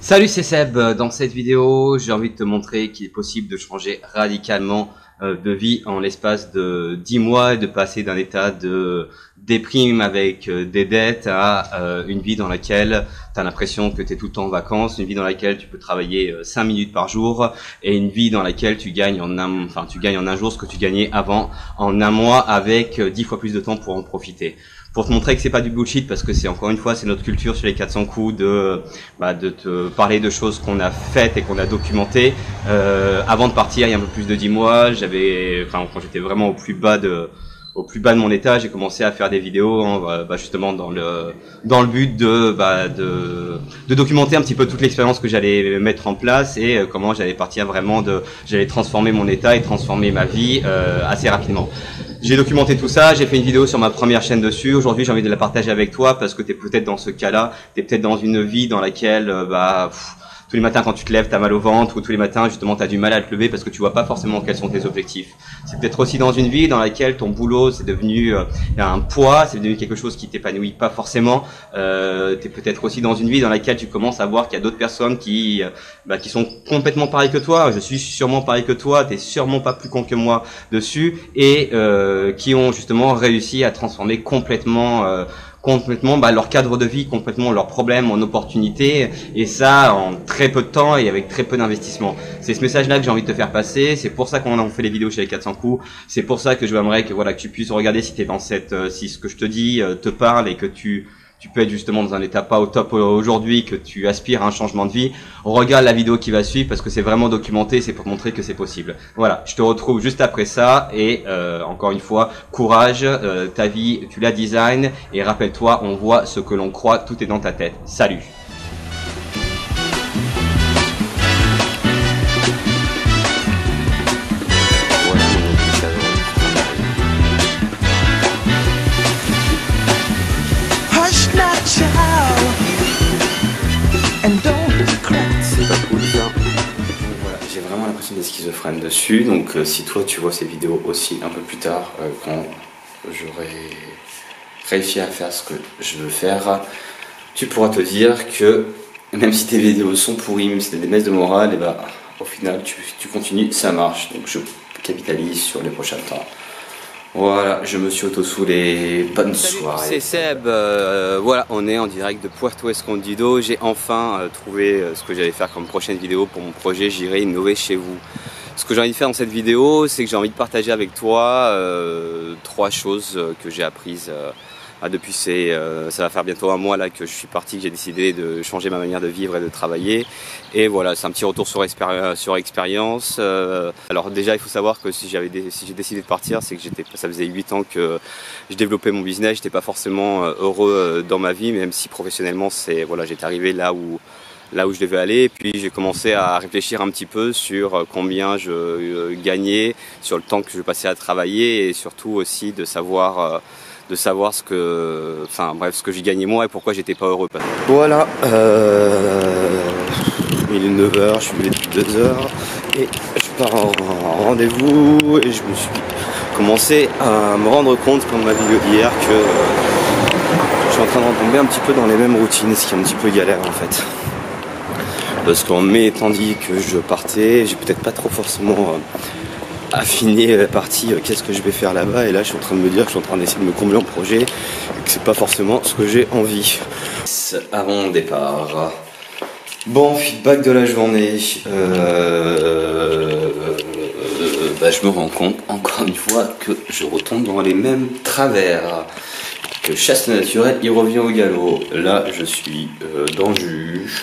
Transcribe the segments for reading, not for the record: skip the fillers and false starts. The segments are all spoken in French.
Salut, c'est Seb. Dans cette vidéo, j'ai envie de te montrer qu'il est possible de changer radicalement de vie en l'espace de 10 mois et de passer d'un état de déprime avec des dettes à une vie dans laquelle tu as l'impression que tu es tout le temps en vacances, une vie dans laquelle tu peux travailler 5 minutes par jour et une vie dans laquelle tu gagnes en un jour ce que tu gagnais avant en un mois avec 10 fois plus de temps pour en profiter. Pour te montrer que c'est pas du bullshit, parce que c'est encore une fois c'est notre culture sur les 400 coups de te parler de choses qu'on a faites et qu'on a documentées. Avant de partir, il y a un peu plus de 10 mois, quand j'étais vraiment au plus bas de mon état, j'ai commencé à faire des vidéos justement dans le but de documenter un petit peu toute l'expérience que j'allais mettre en place et comment j'allais j'allais transformer mon état et transformer ma vie assez rapidement. J'ai documenté tout ça, j'ai fait une vidéo sur ma première chaîne dessus. Aujourd'hui, j'ai envie de la partager avec toi parce que tu es peut-être dans ce cas-là, tu es peut-être dans une vie dans laquelle tous les matins quand tu te lèves, tu as mal au ventre, ou tous les matins justement tu as du mal à te lever parce que tu vois pas forcément quels sont tes objectifs. C'est peut-être aussi dans une vie dans laquelle ton boulot c'est devenu un poids, c'est devenu quelque chose qui t'épanouit pas forcément. Tu es peut-être aussi dans une vie dans laquelle tu commences à voir qu'il y a d'autres personnes qui sont complètement pareilles que toi. Je suis sûrement pareil que toi, tu es sûrement pas plus con que moi dessus et qui ont justement réussi à transformer complètement leur cadre de vie, complètement leurs problèmes en opportunités, et ça en très peu de temps et avec très peu d'investissement. C'est ce message-là que j'ai envie de te faire passer, c'est pour ça qu'on a fait les vidéos chez les 400 coups, c'est pour ça que je aimerais que tu puisses regarder si t'es dans si ce que je te dis te parle et que tu peux être justement dans un état pas au top aujourd'hui, que tu aspires à un changement de vie, regarde la vidéo qui va suivre parce que c'est vraiment documenté, c'est pour montrer que c'est possible. Voilà, je te retrouve juste après ça et encore une fois, courage, ta vie, tu la design et rappelle-toi, on voit ce que l'on croit, tout est dans ta tête. Salut! Voilà, j'ai vraiment l'impression d'être schizophrène dessus, donc si toi tu vois ces vidéos aussi un peu plus tard, quand j'aurai réussi à faire ce que je veux faire, tu pourras te dire que même si tes vidéos sont pourries, même si t'as des baisses de morale, et au final tu continues, ça marche, donc je capitalise sur les prochains temps. Voilà, je me suis auto-soulé, bonne soirée. C'est Seb, voilà, on est en direct de Puerto Escondido. J'ai enfin trouvé ce que j'allais faire comme prochaine vidéo pour mon projet J'irai innover chez vous. Ce que j'ai envie de faire dans cette vidéo, c'est que j'ai envie de partager avec toi 3 choses que j'ai apprises depuis ça va faire bientôt un mois là que je suis parti, que j'ai décidé de changer ma manière de vivre et de travailler. Et voilà, c'est un petit retour sur expérience. Alors déjà, il faut savoir que si j'ai décidé de partir, c'est que ça faisait 8 ans que je développais mon business. J'étais pas forcément heureux dans ma vie, même si professionnellement, j'étais arrivé là où je devais aller. Et puis j'ai commencé à réfléchir un petit peu sur combien je gagnais, sur le temps que je passais à travailler et surtout aussi de savoir ce que j'y gagnais moi et pourquoi j'étais pas heureux. Voilà, il est 9h, je suis levé depuis 2h et je pars en rendez-vous et je me suis commencé à me rendre compte comme ma vidéo d'hier que je suis en train de retomber un petit peu dans les mêmes routines, ce qui est un petit peu galère en fait. Parce qu'en mai étant dit que je partais, j'ai peut-être pas trop forcément affiner la partie qu'est-ce que je vais faire là-bas, et là je suis en train de me dire que je suis en train d'essayer de me combler en projet et que c'est pas forcément ce que j'ai envie. Avant le départ, bon, feedback de la journée, je me rends compte encore une fois que je retombe dans les mêmes travers, que chasse naturelle il revient au galop. Là je suis dans le jus,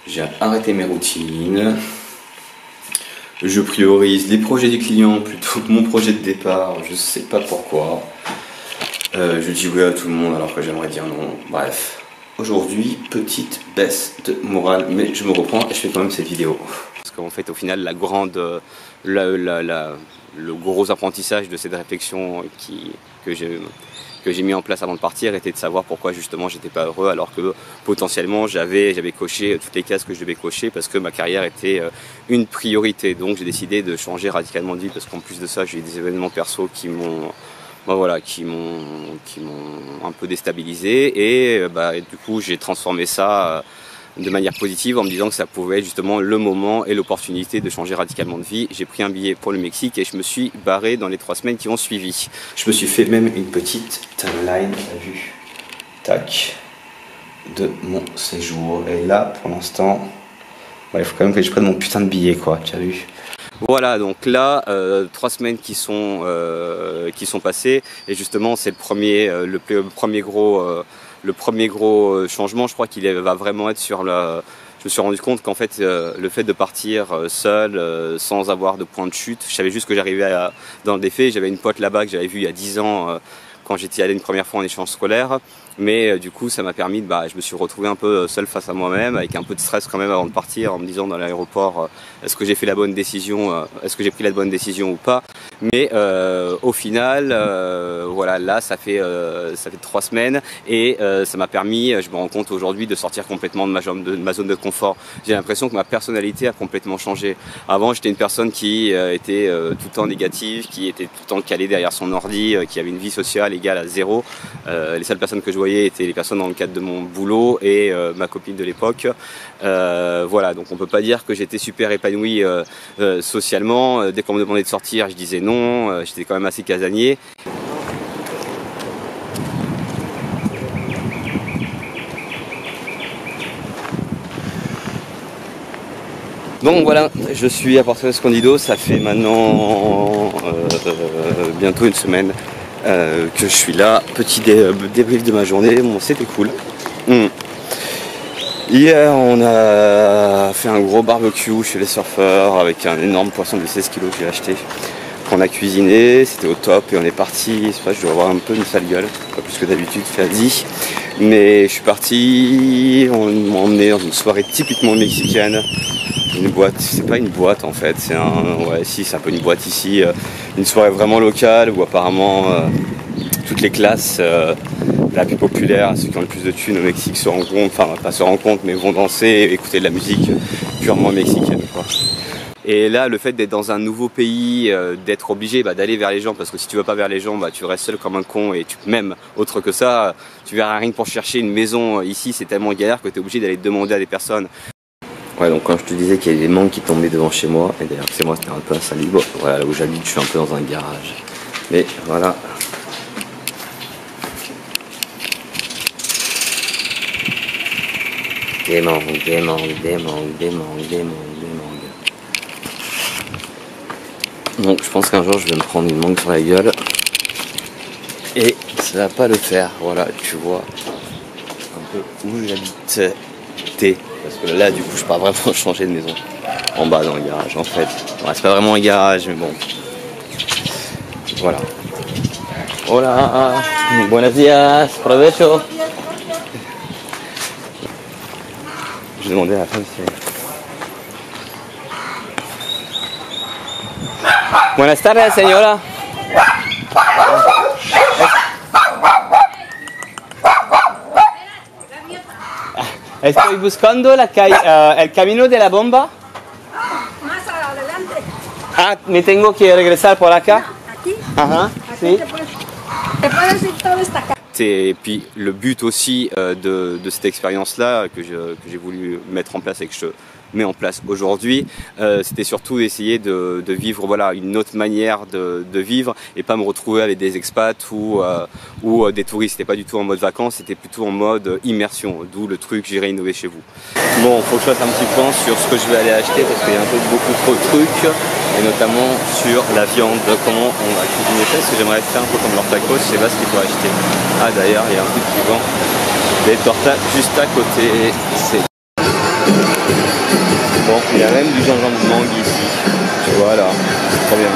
j'ai arrêté mes routines. Je priorise les projets du client plutôt que mon projet de départ, je sais pas pourquoi. Je dis oui à tout le monde alors que j'aimerais dire non. Bref, aujourd'hui, petite baisse de morale, mais je me reprends et je fais quand même cette vidéo. Parce qu'en fait, au final, le gros apprentissage de cette réflexion que j'ai mis en place avant de partir était de savoir pourquoi justement j'étais pas heureux alors que potentiellement j'avais coché toutes les cases que je devais cocher parce que ma carrière était une priorité. Donc j'ai décidé de changer radicalement de vie parce qu'en plus de ça j'ai eu des événements perso qui m'ont un peu déstabilisé et du coup j'ai transformé ça de manière positive en me disant que ça pouvait être justement le moment et l'opportunité de changer radicalement de vie. J'ai pris un billet pour le Mexique et je me suis barré dans les 3 semaines qui ont suivi. Je me suis fait même une petite timeline, t'as vu, tac, de mon séjour. Et là, pour l'instant, il faut quand même que je prenne mon putain de billet, quoi, tu as vu. Voilà, donc là, 3 semaines qui sont passées, et justement c'est le premier gros changement. Je crois qu'il va vraiment être sur la. Je me suis rendu compte qu'en fait, le fait de partir seul, sans avoir de point de chute, je savais juste que j'arrivais dans le défi. J'avais une pote là-bas que j'avais vue il y a 10 ans quand j'étais allé une première fois en échange scolaire. Mais du coup, ça m'a permis je me suis retrouvé un peu seul face à moi-même, avec un peu de stress quand même avant de partir, en me disant dans l'aéroport, est-ce que j'ai fait la bonne décision, est-ce que j'ai pris la bonne décision ou pas. Mais au final, voilà, là, ça fait 3 semaines et ça m'a permis, je me rends compte aujourd'hui, de sortir complètement de ma zone de confort. J'ai l'impression que ma personnalité a complètement changé. Avant, j'étais une personne qui était tout le temps négative, qui était tout le temps calée derrière son ordi, qui avait une vie sociale égale à 0. Les seules personnes que je voyais étaient les personnes dans le cadre de mon boulot et ma copine de l'époque. Voilà, donc on peut pas dire que j'étais super épanoui socialement. Dès qu'on me demandait de sortir, je disais non. J'étais quand même assez casanier. Donc voilà, je suis à Porto Escondido, ça fait maintenant bientôt une semaine que je suis là. Petit débrief de ma journée, bon c'était cool. Hier on a fait un gros barbecue chez les surfeurs avec un énorme poisson de 16 kg que j'ai acheté, qu'on a cuisiné, c'était au top et on est parti. C'est vrai que je dois avoir un peu une sale gueule, pas plus que d'habitude, fait à 10. Mais je suis parti, on m'a emmené dans une soirée typiquement mexicaine. Une boîte, c'est pas une boîte en fait, c'est c'est un peu une boîte ici, une soirée vraiment locale où apparemment toutes les classes la plus populaire, ceux qui ont le plus de thunes au Mexique se rencontrent, enfin pas se rencontrent mais vont danser et écouter de la musique purement mexicaine, quoi. Et là, le fait d'être dans un nouveau pays, d'être obligé d'aller vers les gens, parce que si tu vas pas vers les gens, tu restes seul comme un con, et même autre que ça, tu verras rien que pour chercher une maison ici, c'est tellement galère que tu es obligé d'aller demander à des personnes. Ouais, donc quand je te disais qu'il y avait des mangues qui tombaient devant chez moi, et d'ailleurs c'est moi, c'était un peu insalubre. Voilà, là où j'habite, je suis un peu dans un garage. Mais voilà. Des mangues, des mangues, des mangues, des mangues, des mangues, des mangues. Donc je pense qu'un jour je vais me prendre une mangue sur la gueule. Et ça va pas le faire, voilà, tu vois un peu où j'habite. Parce que là du coup je pars vraiment changer de maison. En bas dans le garage en fait. Ouais, c'est pas vraiment un garage mais bon. Voilà. Hola, buenos días, provecho. Je demandais à la femme si... Buenas tardes señora. Estoy buscando el camino de la bomba. Más adelante. Ah, me tengo que regresar por acá. Aquí. Ajá, Aquí sí. te puedes ir toda esta casa. Et puis le but aussi de cette expérience-là que j'ai voulu mettre en place et que je mets en place aujourd'hui, c'était surtout d'essayer de vivre une autre manière de vivre et pas me retrouver avec des expats ou des touristes. C'était pas du tout en mode vacances, c'était plutôt en mode immersion, d'où le truc j'irai innover chez vous. Bon, faut que je fasse un petit point sur ce que je vais aller acheter parce qu'il y a un peu beaucoup trop de trucs, et notamment sur la viande, comment on va cuisiner ça, parce que j'aimerais faire un peu comme leur tacos, je sais pas ce qu'il faut acheter. Ah d'ailleurs, il y a un truc qui vend des tortas juste à côté. Bon, il y a même du gingembre de mangue ici. Voilà, c'est trop bien.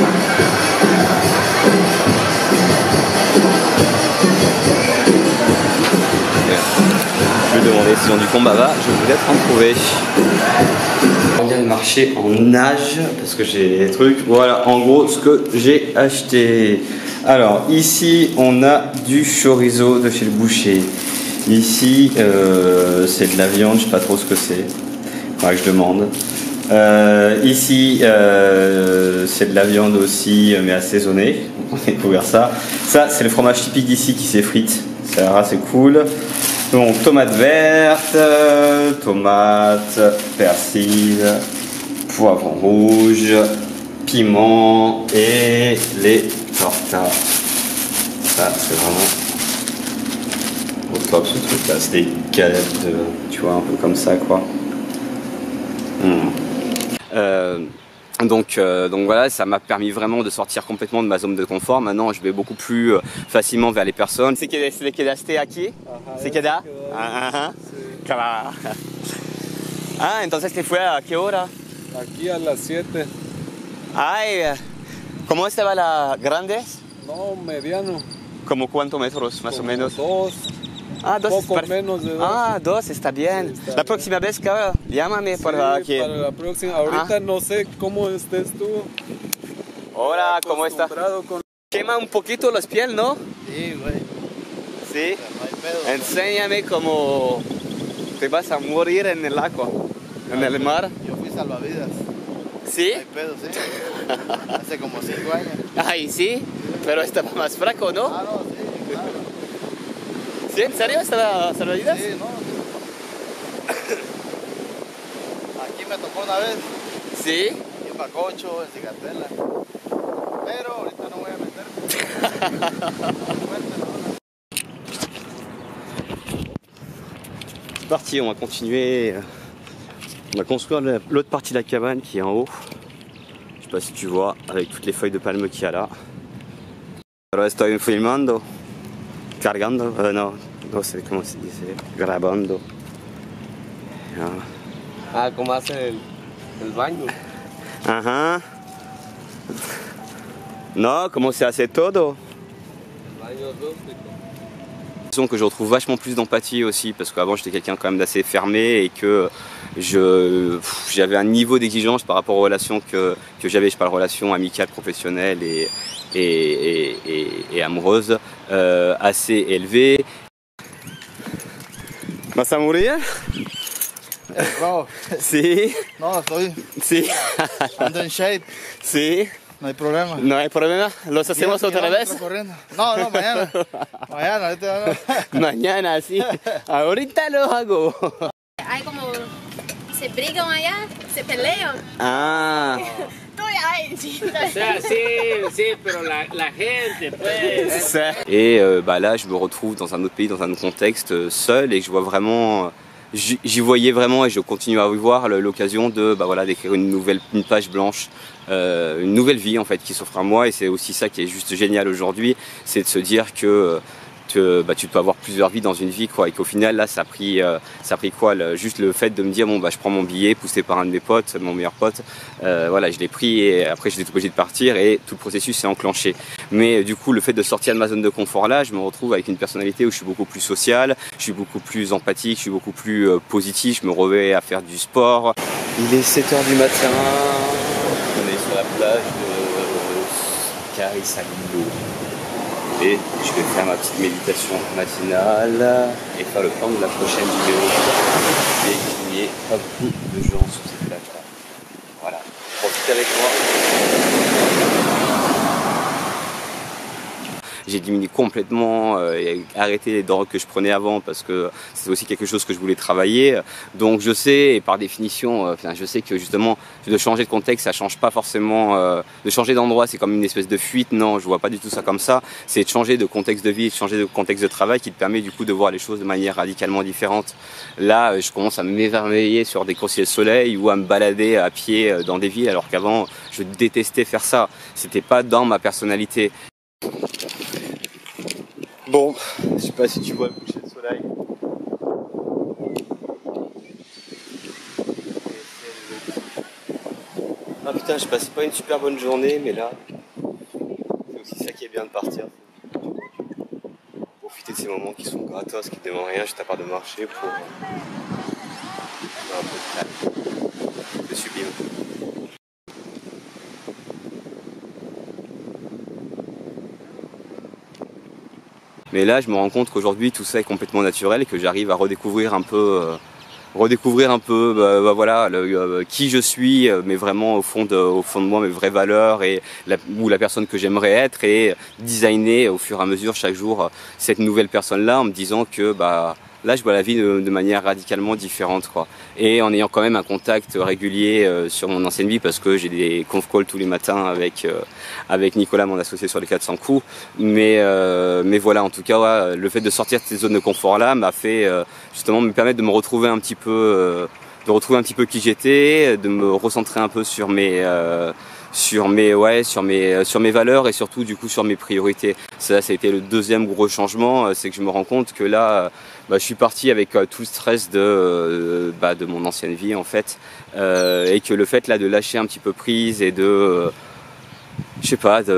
Je vais demander si on du combava, je vais peut-être en trouver. On vient de marcher en nage parce que j'ai des trucs. Voilà, en gros, ce que j'ai acheté. Alors, ici, on a du chorizo de chez le boucher. Ici, c'est de la viande, je sais pas trop ce que c'est. Faudra que je demande. Ici, c'est de la viande aussi, mais assaisonnée. On a découvert ça. Ça, c'est le fromage typique d'ici qui s'effrite. Ça a l'air assez cool. Donc tomates vertes, tomates, persil, poivron rouge, piment et les tortas. Ça c'est vraiment au top ce truc là, c'est des galettes de, tu vois, un peu comme ça quoi. Donc voilà, ça m'a permis vraiment de sortir complètement de ma zone de confort. Maintenant, je vais beaucoup plus facilement vers les personnes. ¿Se quedaste aquí? ¿Se queda? Ajá. Claro. Ah, entonces te fue a qué hora? Aquí a las 7. Ay, ¿cómo estaba la grande? No, mediano. ¿Como cuántos metros más o menos? 2. Ah, dos. Poco menos de 2. Ah, 2, está bien. Sí, está la próxima vez, claro, llámame sí, para que... para la próxima. Ahorita no sé cómo estés tú. Hola, ¿cómo estás? Con... Quema un poquito los pies, ¿no? Sí, güey. Sí. No hay pedo. Enséñame cómo te vas a morir en el agua, en el mar. Yo fui salvavidas. ¿Sí? No hay pedo, sí. Hace como 5 años. Ay, sí, pero estaba más fraco, ¿no? Ah, no, sí, claro. ¿Sí? ¿En serio estaba salvavidas? Sí, no. Aquí me tocó una vez. Sí. En Pacocho, en Cigatela. Pero ahorita no voy a meterme. C'est parti, on va continuer. On va construire l'autre partie de la cabane qui est en haut. Je sais pas si tu vois, avec toutes les feuilles de palme qu'il y a là. Ahora estoy filmando. Cargando, no sé cómo se dice, grabando. Ah, ¿cómo hace el baño? Ajá. No, comment se hace todo. El baño rústico. Disons que je retrouve vachement plus d'empathie aussi, parce qu'avant j'étais quelqu'un quand même d'assez fermé et que j'avais un niveau d'exigence par rapport aux relations que j'avais, je parle relations amicales, professionnelles et amoureuses, assez élevé. ¿Vas a morir? Bro, Sí, no, estoy. sí, Ando en shape. sí. No hay problema. No hay problema, ¿los hacemos otra vez? Corriendo. No, no, mañana. Mañana, ahorita no. Mañana, sí. Ahorita lo hago. Hay como, se brigan allá, se pelean. Ah. No, ay, sí. O sea, sí, pero la gente, pues. Et là, je me retrouve dans un autre pays, dans un autre contexte, seul, et je vois vraiment, j'y voyais vraiment, et je continue à y voir l'occasion de, voilà, d'écrire une page blanche, une nouvelle vie en fait qui s'offre à moi. Et c'est aussi ça qui est juste génial aujourd'hui, c'est de se dire que tu peux avoir plusieurs vies dans une vie quoi, et qu'au final là ça a pris quoi, juste le fait de me dire bon je prends mon billet poussé par un de mes potes, mon meilleur pote, voilà, je l'ai pris et après j'étais obligé de partir et tout le processus s'est enclenché. Mais du coup le fait de sortir de ma zone de confort là, je me retrouve avec une personnalité où je suis beaucoup plus social, je suis beaucoup plus empathique, je suis beaucoup plus positif, je me remets à faire du sport. Il est 7h du matin, on est sur la plage de Carisalillo. Et je vais faire ma petite méditation matinale et faire le plan de la prochaine vidéo. Et il n'y ait pas beaucoup de gens sur cette plage-là. Voilà, profitez avec moi. J'ai diminué complètement et arrêté les drogues que je prenais avant parce que c'est aussi quelque chose que je voulais travailler. Donc je sais, et par définition, je sais que justement de changer de contexte, ça change pas forcément. De changer d'endroit, c'est comme une espèce de fuite. Non, je vois pas du tout ça comme ça. C'est de changer de contexte de vie, de changer de contexte de travail qui te permet du coup de voir les choses de manière radicalement différente. Là, je commence à m'émerveiller sur des coursiers de soleil ou à me balader à pied dans des villes, alors qu'avant, je détestais faire ça. C'était pas dans ma personnalité. Bon, je sais pas si tu vois le coucher de soleil. Ah putain, je passais pas une super bonne journée, mais là, c'est aussi ça qui est bien de partir. Profiter de ces moments qui sont gratos, qui ne demandent rien, juste à part de marcher pour avoir un peu de calme. C'est sublime. Mais là, je me rends compte qu'aujourd'hui, tout ça est complètement naturel et que j'arrive à redécouvrir un peu, voilà, qui je suis, mais vraiment au fond de moi, mes vraies valeurs et ou la personne que j'aimerais être, et designer au fur et à mesure chaque jour cette nouvelle personne-là en me disant que là je vois la vie de manière radicalement différente, quoi. Et en ayant quand même un contact régulier sur mon ancienne vie, parce que j'ai des conf calls tous les matins avec Nicolas, mon associé sur les 400 coups. Mais voilà, en tout cas, ouais, le fait de sortir de ces zones de confort là m'a fait justement me permettre de me retrouver un petit peu, qui j'étais, de me recentrer un peu sur mes valeurs et surtout du coup sur mes priorités. Ça a été le deuxième gros changement, c'est que je me rends compte que là, je suis parti avec tout le stress de mon ancienne vie en fait, et que le fait là de lâcher un petit peu prise et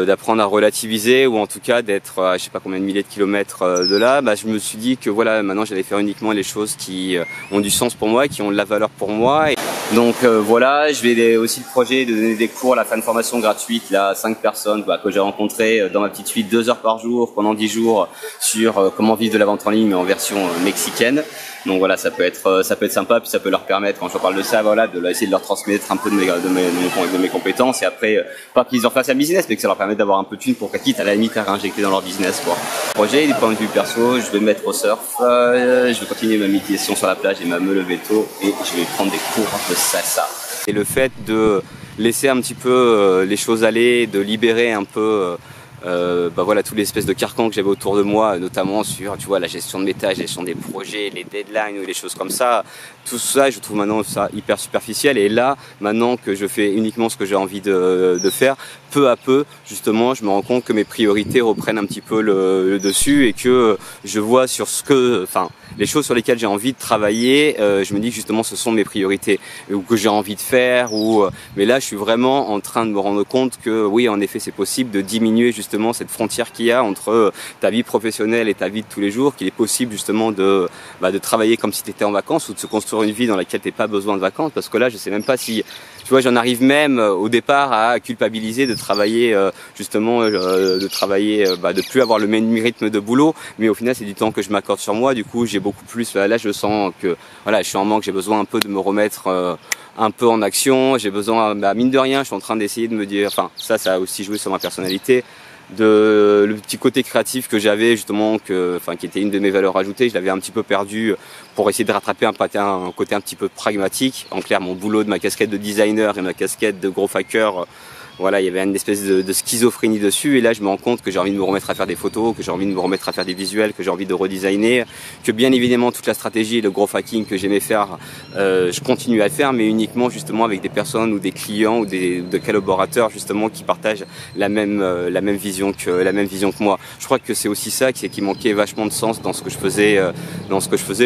d'apprendre à relativiser, ou en tout cas d'être à je sais pas combien de milliers de kilomètres de là, je me suis dit que voilà, maintenant j'allais faire uniquement les choses qui ont du sens pour moi, qui ont de la valeur pour moi. Et donc voilà, je vais aussi le projet de donner des cours à la fin de formation gratuite là, à 5 personnes que j'ai rencontrées dans ma petite suite 2 heures par jour pendant 10 jours sur comment vivre de la vente en ligne mais en version mexicaine. Donc voilà, ça peut être sympa, puis ça peut leur permettre, quand je parle de ça, voilà, essayer de leur transmettre un peu de mes compétences, et après, pas qu'ils en fassent un business, mais que ça leur permette d'avoir un peu de thunes pour qu'ils quitte à la limite à réinjecter dans leur business, quoi. Projet, du point de vue perso, je vais me mettre au surf, je vais continuer ma méditation sur la plage et me lever tôt, et je vais prendre des cours de salsa. Et le fait de laisser un petit peu les choses aller, de libérer un peu voilà, toutes les espèces de carcans que j'avais autour de moi, notamment sur, tu vois, la gestion de mes tâches, la gestion des projets, les deadlines ou les choses comme ça. Tout ça, je trouve maintenant ça hyper superficiel. Et là, maintenant que je fais uniquement ce que j'ai envie de faire, peu à peu, justement, je me rends compte que mes priorités reprennent un petit peu le dessus, et que je vois sur les choses sur lesquelles j'ai envie de travailler, je me dis que justement ce sont mes priorités, ou que j'ai envie de faire, mais là je suis vraiment en train de me rendre compte que oui, en effet c'est possible de diminuer justement cette frontière qu'il y a entre ta vie professionnelle et ta vie de tous les jours, qu'il est possible justement de travailler comme si tu étais en vacances, ou de se construire une vie dans laquelle tu n'as pas besoin de vacances, parce que là je sais même pas si, tu vois, j'en arrive même au départ à culpabiliser de travailler de plus avoir le même rythme de boulot, mais au final c'est du temps que je m'accorde sur moi. Du coup j'ai beaucoup plus, là je sens que voilà, je suis en manque, j'ai besoin un peu de me remettre un peu en action, j'ai besoin, mine de rien, je suis en train d'essayer de me dire, ça a aussi joué sur ma personnalité, le petit côté créatif que j'avais justement, qui était une de mes valeurs ajoutées, je l'avais un petit peu perdu pour essayer de rattraper un côté un petit peu pragmatique. En clair, mon boulot de ma casquette de designer et ma casquette de gros hacker, voilà, il y avait une espèce de schizophrénie dessus, et là je me rends compte que j'ai envie de me remettre à faire des photos, que j'ai envie de me remettre à faire des visuels, que j'ai envie de redesigner, que bien évidemment toute la stratégie et le gros hacking que j'aimais faire, je continue à le faire, mais uniquement justement avec des personnes ou des clients ou de collaborateurs justement qui partagent la même vision que moi. Je crois que c'est aussi ça qui manquait vachement de sens dans ce que je faisais,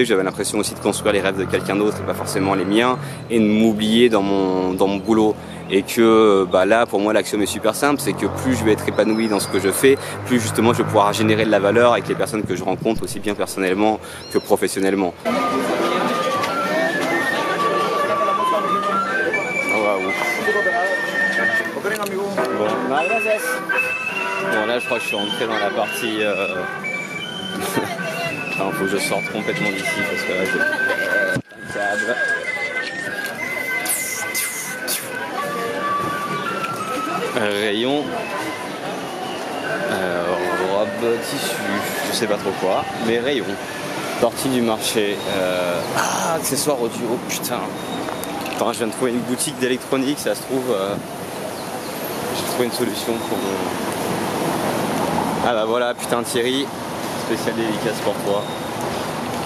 J'avais l'impression aussi de construire les rêves de quelqu'un d'autre et pas forcément les miens, et de m'oublier dans mon boulot. Et que là pour moi l'axiome est super simple, c'est que plus je vais être épanoui dans ce que je fais, plus justement je vais pouvoir générer de la valeur avec les personnes que je rencontre, aussi bien personnellement que professionnellement. Bon là je crois que je suis rentré dans la partie faut que je sorte complètement d'ici parce que là j'ai un cadre. Rayon, robe, tissu, je sais pas trop quoi, mais rayon, partie du marché, accessoires audio, putain. Attends, je viens de trouver une boutique d'électronique, ça se trouve, j'ai trouvé une solution pour Ah bah voilà, putain Thierry, spécial dédicace pour toi.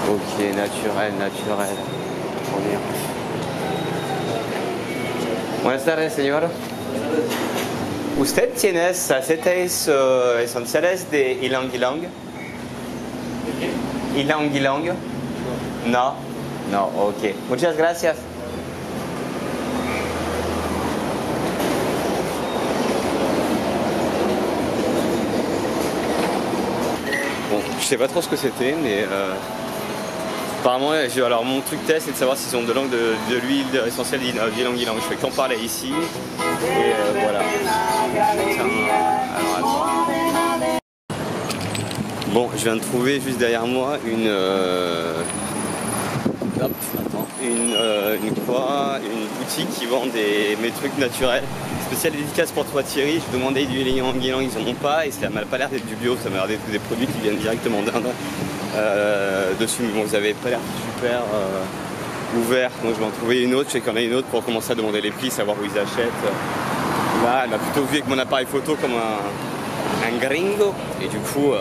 Ok, naturel. On est... Buenas tardes, señor. ¿Usted tiene aceites esenciales de ylang ylang? ¿Ylang ylang? No. No, ok. Muchas gracias. Bon, je sais pas trop ce que c'était, mais apparemment, alors mon truc test c'est de savoir s'ils ont de l'huile essentielle d'ylang ylang. Je fais qu'en parler ici. Et voilà. Alors attends. Bon, je viens de trouver juste derrière moi une boutique qui vend mes trucs naturels. Spécial dédicace pour toi Thierry. Je demandais du ylang ylang, ils en ont pas, et ça m'a pas l'air d'être du bio, ça m'a l'air d'être des produits qui viennent directement d'Inde. dessus, mais bon, ils avaient pas l'air super ouverts, donc je vais en trouver une autre. Je sais qu'il y en a une autre pour commencer à demander les prix, savoir où ils achètent. Là, elle m'a plutôt vu avec mon appareil photo comme un gringo, et du coup,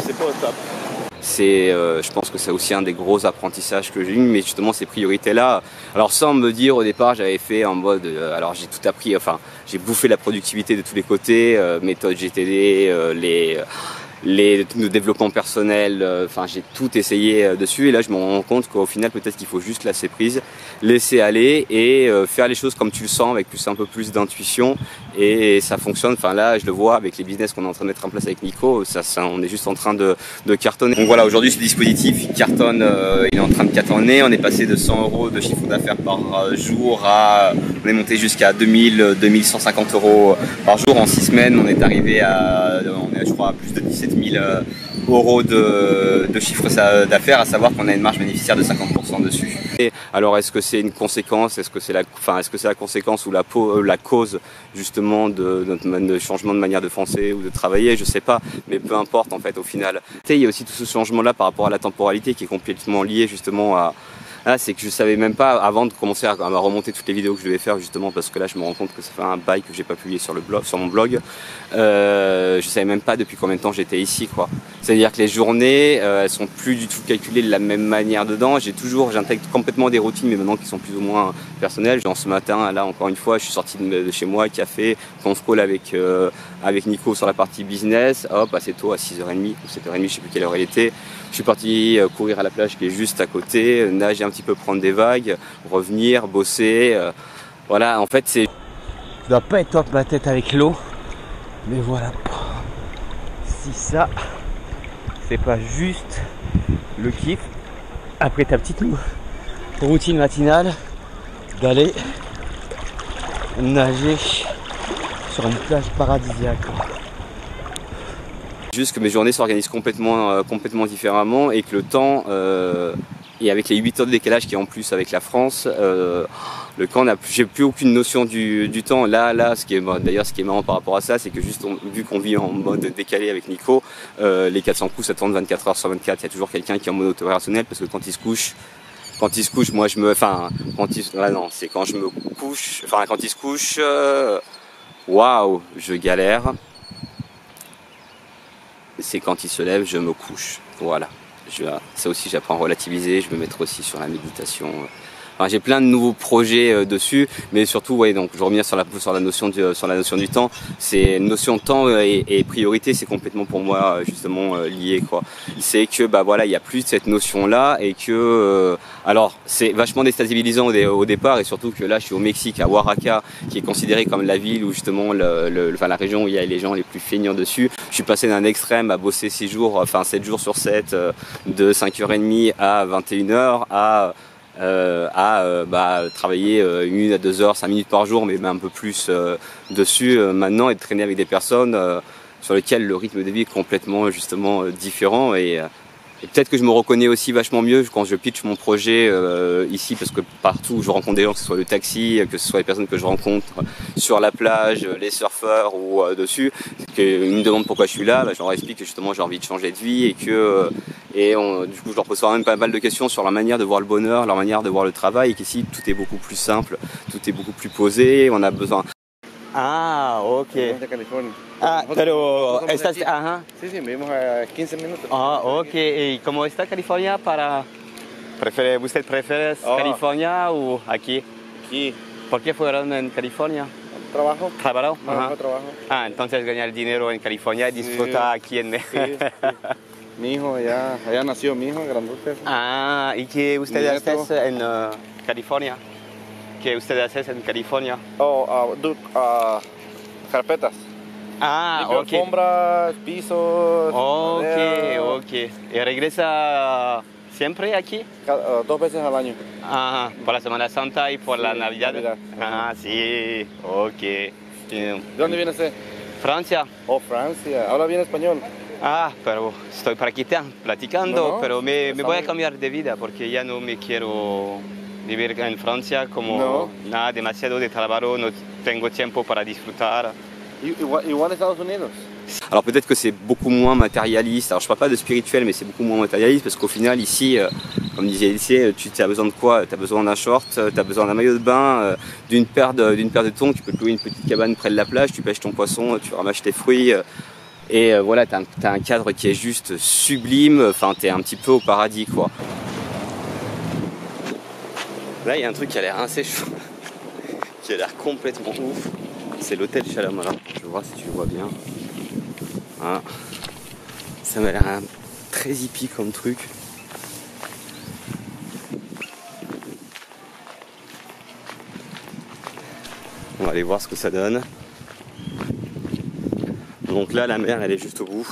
c'est pas au top. C'est, je pense que c'est aussi un des gros apprentissages que j'ai eu, mais justement ces priorités-là. Alors sans me dire au départ, j'avais fait en mode, alors j'ai tout appris, enfin j'ai bouffé la productivité de tous les côtés, méthode GTD, le développement personnel, enfin j'ai tout essayé dessus, et là je me rends compte qu'au final peut-être qu'il faut juste lâcher prise, laisser aller et faire les choses comme tu le sens, avec un peu plus d'intuition, et ça fonctionne. Enfin là je le vois avec les business qu'on est en train de mettre en place avec Nico, ça on est juste en train de cartonner. Donc voilà, aujourd'hui ce dispositif il cartonne, il est en train de cartonner. On est passé de 100 € de chiffre d'affaires par jour à, on est monté jusqu'à 2150 € par jour en 6 semaines. On est arrivé à, on est je crois à plus de 17 000 € de chiffre d'affaires, à savoir qu'on a une marge bénéficiaire de 50% dessus. Et alors est-ce que c'est une conséquence, est-ce que c'est la conséquence ou la cause justement de notre changement de manière de penser ou de travailler, je sais pas, mais peu importe en fait au final. Il y a aussi tout ce changement là par rapport à la temporalité qui est complètement lié justement à c'est que je savais même pas avant de commencer à remonter toutes les vidéos que je devais faire, justement parce que là je me rends compte que ça fait un bail que j'ai pas publié sur mon blog. Je savais même pas depuis combien de temps j'étais ici, quoi. C'est-à-dire que les journées elles sont plus du tout calculées de la même manière dedans. J'intègre complètement des routines, mais maintenant qui sont plus ou moins personnelles. Genre ce matin, là encore une fois, je suis sorti de chez moi, café, conf call avec Nico sur la partie business. Hop, assez tôt à 6h30 ou 7h30, je sais plus quelle heure il était. Je suis parti courir à la plage qui est juste à côté, nager un petit peu, prendre des vagues, revenir, bosser. Voilà, en fait c'est... Ça doit pas être top ma tête avec l'eau, mais voilà. Si ça, c'est pas juste le kiff, après ta petite routine matinale, d'aller nager sur une plage paradisiaque. Juste que mes journées s'organisent complètement différemment, et que le temps, et avec les 8 heures de décalage qui est en plus avec la France, le temps, j'ai plus aucune notion du temps. Là, d'ailleurs, ce qui est marrant par rapport à ça, c'est que juste vu qu'on vit en mode décalé avec Nico, les 400 coups ça tourne 24 heures sur 24. Il y a toujours quelqu'un qui est en mode opérationnel, parce que quand il se couche, moi c'est quand je me couche, enfin quand il se couche, waouh, je galère. C'est quand il se lève, je me couche. Voilà. Ça aussi, j'apprends à relativiser. Je vais me mettre aussi sur la méditation. Enfin, j'ai plein de nouveaux projets dessus, mais surtout, ouais, donc je reviens sur la notion du temps. C'est une notion de temps et priorité, c'est complètement pour moi justement lié, quoi. C'est que voilà, il y a plus cette notion là, et que alors c'est vachement déstabilisant au départ, et surtout que là, je suis au Mexique, à Oaxaca, qui est considéré comme la ville où justement la région où il y a les gens les plus feignants dessus. Je suis passé d'un extrême à bosser 7 jours sur 7, de 5h30 à 21h à travailler 1 à 2 heures, 5 minutes par jour, mais un peu plus dessus maintenant, et de traîner avec des personnes sur lesquelles le rythme de vie est complètement justement différent, et peut-être que je me reconnais aussi vachement mieux quand je pitch mon projet ici, parce que partout où je rencontre des gens, que ce soit le taxi, que ce soit les personnes que je rencontre sur la plage, les surfeurs ou dessus, qu'ils me demandent pourquoi je suis là, je leur explique que justement j'ai envie de changer de vie, et que du coup je leur pose quand même pas mal de questions sur leur manière de voir le bonheur, leur manière de voir le travail, et qu'ici tout est beaucoup plus simple, tout est beaucoup plus posé, on a besoin... Ah, ok. De California. Ah, pero estás... Ajá. Sí, vivimos a 15 minutos. Ah, ok. ¿Y cómo está California ¿Usted prefiere California o aquí? Aquí. ¿Por qué fueron en California? Trabajo. ¿Trabajo? Trabajo. Ah, entonces ganar dinero en California y disfrutar aquí en... Sí. Mi hijo, allá nació mi hijo, grandote. Ah, ¿y qué usted hace en California? ¿Qué usted hace en California? Carpetas. Ah, ok. Alfombras, pisos. Ok. ¿Y regresa siempre aquí? 2 veces al año. Ah, por la Semana Santa y por la Navidad. Ah, sí, ok. ¿De dónde viene usted? Francia. Oh, Francia. Ahora viene español. Ah, pero estoy platicando, pero me voy a cambiar de vida porque ya no me quiero vivir en Francia como demasiado de trabajo, no tengo tiempo para disfrutar. Igual Estados Unidos. Alors peut-être que c'est beaucoup moins matérialiste, alors je parle pas de spirituel, mais c'est beaucoup moins matérialiste parce qu'au final ici, comme disait Elsie, tu as besoin de quoi? Tu as besoin d'un short, tu as besoin d'un maillot de bain, d'une paire de thon, tu peux te louer une petite cabane près de la plage, tu pêches ton poisson, tu ramasses tes fruits, et voilà, tu as un cadre qui est juste sublime, enfin tu es un petit peu au paradis quoi. Là il y a un truc qui a l'air assez chaud, qui a l'air complètement ouf, c'est l'hôtel Chalamala, je vais voir si tu le vois bien. Voilà. Ça m'a l'air très hippie comme truc. On va aller voir ce que ça donne. Donc là la mer elle est juste au bout.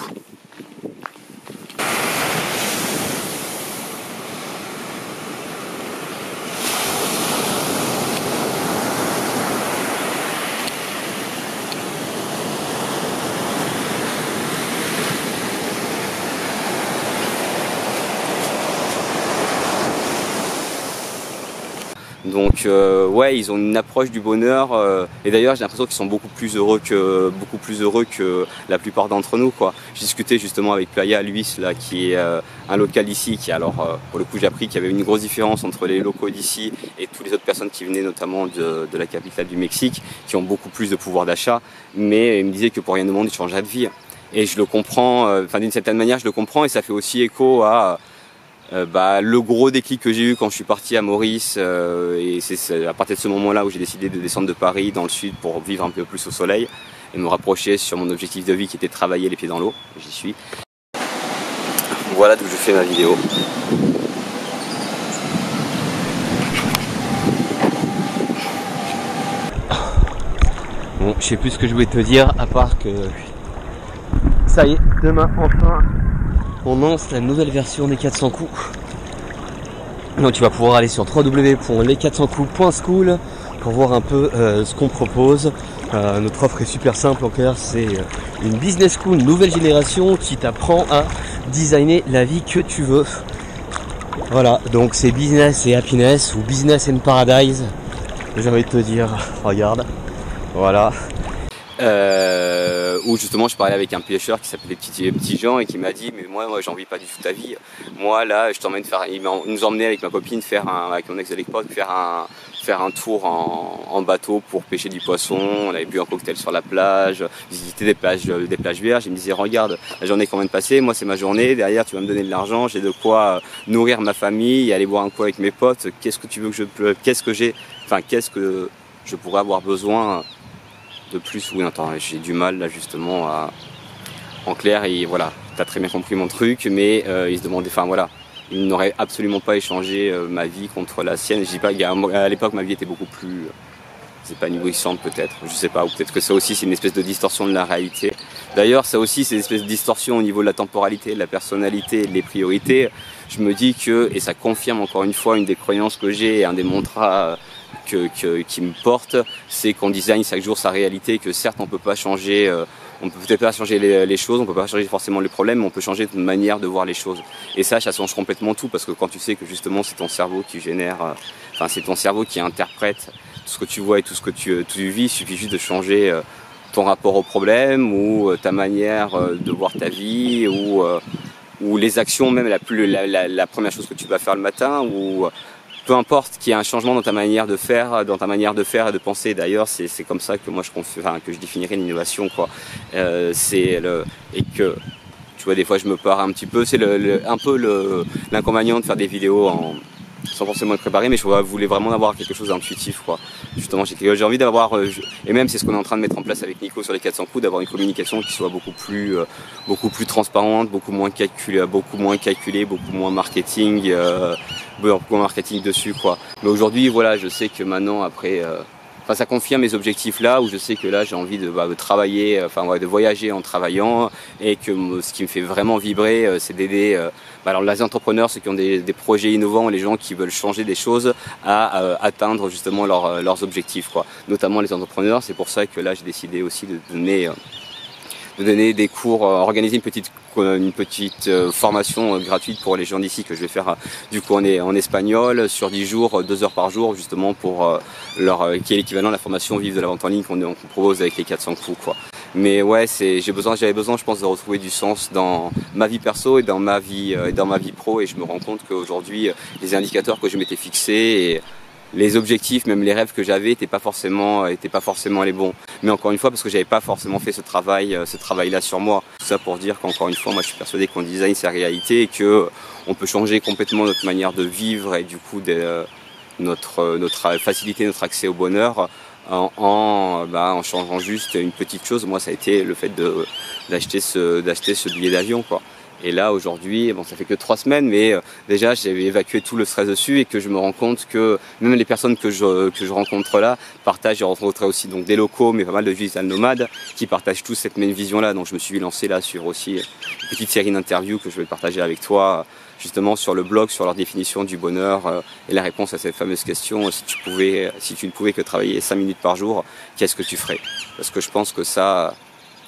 Donc ouais, ils ont une approche du bonheur et d'ailleurs j'ai l'impression qu'ils sont beaucoup plus heureux que la plupart d'entre nous quoi. J'ai discuté justement avec Playa Luis là qui est un local ici qui alors pour le coup j'ai appris qu'il y avait une grosse différence entre les locaux d'ici et toutes les autres personnes qui venaient notamment de la capitale du Mexique qui ont beaucoup plus de pouvoir d'achat, mais il me disait que pour rien au monde ils changeraient de vie et je le comprends, enfin d'une certaine manière je le comprends et ça fait aussi écho à le gros déclic que j'ai eu quand je suis parti à Maurice et c'est à partir de ce moment-là où j'ai décidé de descendre de Paris dans le sud pour vivre un peu plus au soleil et me rapprocher sur mon objectif de vie qui était de travailler les pieds dans l'eau. J'y suis. Voilà d'où je fais ma vidéo. Bon, je sais plus ce que je voulais te dire à part que ça y est, demain enfin on lance la nouvelle version des 400 coups. Donc tu vas pouvoir aller sur www.les400coups.school pour voir un peu ce qu'on propose. Notre offre est super simple en clair, c'est une business school nouvelle génération qui t'apprend à designer la vie que tu veux. Voilà, donc c'est business et happiness ou business and paradise. J'ai envie de te dire, regarde, voilà. Où justement je parlais avec un pêcheur qui s'appelait Petit Jean et qui m'a dit mais moi j'envie pas du tout ta vie. Moi là je t'emmène faire, il nous emmenait avec ma copine avec mon ex de l'époque faire un tour en bateau pour pêcher du poisson. On avait bu un cocktail sur la plage, visiter des plages vierges. Il me disait regarde la journée qu'on vient de passer, moi c'est ma journée, derrière tu vas me donner de l'argent, j'ai de quoi nourrir ma famille, aller boire un coup avec mes potes. Qu'est-ce que tu veux que qu'est-ce que je pourrais avoir besoin de plus? Oui, attends, j'ai du mal là justement à... En clair, et voilà, t'as très bien compris mon truc, mais il se demandait, enfin voilà, il n'aurait absolument pas échangé ma vie contre la sienne. Je dis pas, à l'époque ma vie était beaucoup plus épanouissante peut-être, je sais pas, ou peut-être que ça aussi c'est une espèce de distorsion de la réalité. D'ailleurs, ça aussi c'est une espèce de distorsion au niveau de la temporalité, de la personnalité, des priorités. Je me dis que, et ça confirme encore une fois une des croyances que j'ai, un des mantras qui me porte, c'est qu'on design chaque jour sa réalité, que certes on peut pas changer, on peut peut-être pas changer les choses, on peut pas changer forcément les problèmes, mais on peut changer de manière de voir les choses. Et ça change complètement tout, parce que quand tu sais que justement c'est ton cerveau qui génère, c'est ton cerveau qui interprète tout ce que tu vois et tout ce que tu vis, il suffit juste de changer ton rapport au problème ou ta manière de voir ta vie ou les actions, même la première chose que tu vas faire le matin ou peu importe qu'il y ait un changement dans ta manière de faire, et de penser. D'ailleurs, c'est comme ça que moi que je définirais l'innovation, quoi. Et que tu vois, des fois je me pars un petit peu. C'est un peu l'inconvénient de faire des vidéos sans forcément être préparé, mais je voulais vraiment avoir quelque chose d'intuitif, quoi. Justement, j'ai envie d'avoir, et même c'est ce qu'on est en train de mettre en place avec Nico sur les 400 coups, d'avoir une communication qui soit beaucoup plus transparente, beaucoup moins calculée, beaucoup moins marketing, dessus, quoi. Mais aujourd'hui, voilà, je sais que maintenant, après, ça confirme mes objectifs là, où je sais que là j'ai envie de travailler, de voyager en travaillant, et que ce qui me fait vraiment vibrer, c'est d'aider les entrepreneurs, ceux qui ont des projets innovants, les gens qui veulent changer des choses à atteindre justement leurs objectifs, quoi. Notamment les entrepreneurs. C'est pour ça que là j'ai décidé aussi de donner des cours, organiser une petite formation gratuite pour les gens d'ici que je vais faire du coup en espagnol sur 10 jours, 2 heures par jour, justement pour qui est l'équivalent de la formation Vive de la vente en ligne qu'on propose avec les 400 coups, quoi. Mais ouais, j'avais besoin, je pense, de retrouver du sens dans ma vie perso et dans ma vie pro. Et je me rends compte qu'aujourd'hui, les indicateurs que je m'étais fixés et les objectifs, même les rêves que j'avais, étaient pas forcément les bons. Mais encore une fois, parce que j'avais pas forcément fait ce travail-là sur moi. Tout ça pour dire qu'encore une fois, moi, je suis persuadé qu'on design sa réalité et que on peut changer complètement notre manière de vivre et du coup notre faciliter notre accès au bonheur en changeant juste une petite chose. Moi, ça a été le fait d'acheter ce billet d'avion, quoi. Et là, aujourd'hui, bon, ça fait que 3 semaines, mais déjà, j'ai évacué tout le stress dessus et que je me rends compte que même les personnes que je rencontre là partagent. J'ai rencontré aussi donc des locaux, mais pas mal de digital nomades qui partagent tous cette même vision-là. Donc, je me suis lancé là sur aussi une petite série d'interviews que je vais partager avec toi, justement sur le blog, sur leur définition du bonheur et la réponse à cette fameuse question, si tu ne pouvais que travailler 5 minutes par jour, qu'est-ce que tu ferais? Parce que je pense que ça,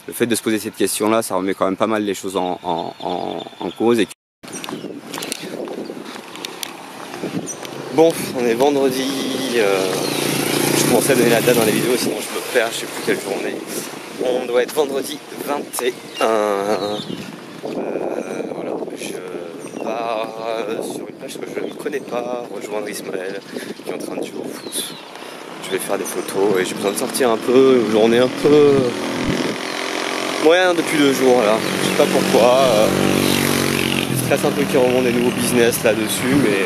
le fait de se poser cette question-là, ça remet quand même pas mal les choses en cause. Bon, on est vendredi, je commençais à donner la date dans les vidéos, sinon je me perds, je sais plus quelle journée. On doit être vendredi 21. Voilà, je pars sur une plage que je ne connais pas, rejoindre Ismaël qui est en train de jouer au foot. Je vais faire des photos et j'ai besoin de sortir un peu, une journée un peu moyen depuis 2 jours là. Je sais pas pourquoi. Je stresse un peu qu'il remonte des nouveaux business là-dessus, mais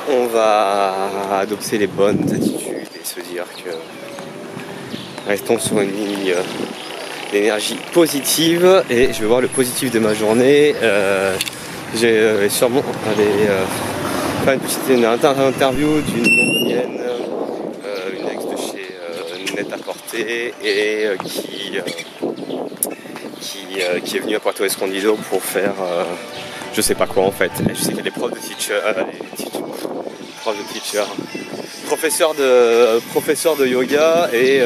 bon, on va adopter les bonnes attitudes et se dire que restons sur une ligne d'énergie positive et je vais voir le positif de ma journée. J'ai sûrement aller faire une petite interview d'une londonienne, une ex de chez Net-à-Porter et qui est venue à Puerto Escondido pour faire je sais pas quoi en fait. Je sais qu'elle est prof de teacher, professeur de yoga et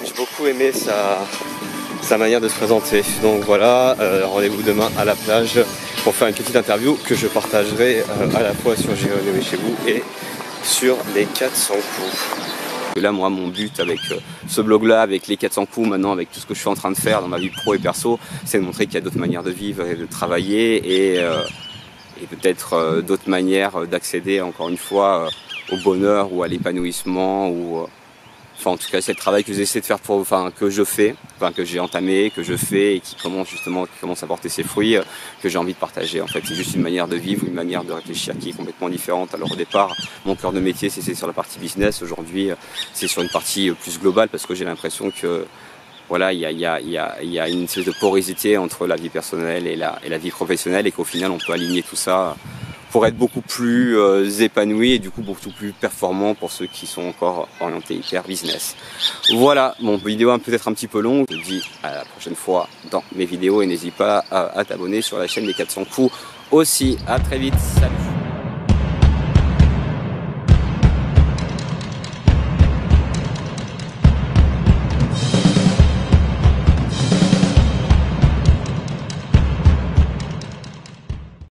j'ai beaucoup aimé sa manière de se présenter. Donc voilà, rendez-vous demain à la plage pour faire une petite interview que je partagerai à la fois sur J'irai rêver chez vous et sur les 400 coups. Et là, moi, mon but avec ce blog-là, avec les 400 coups, maintenant, avec tout ce que je suis en train de faire dans ma vie pro et perso, c'est de montrer qu'il y a d'autres manières de vivre et de travailler et peut-être d'autres manières d'accéder, encore une fois, au bonheur ou à l'épanouissement ou enfin en tout cas c'est le travail que j'essaie de faire que j'ai entamé, que je fais et qui commence à porter ses fruits, que j'ai envie de partager en fait. C'est juste une manière de vivre, une manière de réfléchir qui est complètement différente. Alors au départ, mon cœur de métier c'est sur la partie business, aujourd'hui c'est sur une partie plus globale parce que j'ai l'impression que voilà, il y a une espèce de porosité entre la vie personnelle et la vie professionnelle et qu'au final on peut aligner tout ça pour être beaucoup plus épanoui et du coup beaucoup plus performant pour ceux qui sont encore orientés hyper business. Voilà, mon vidéo est peut-être un petit peu longue. Je vous dis à la prochaine fois dans mes vidéos et n'hésite pas à t'abonner sur la chaîne des 400 coups aussi. À très vite, salut.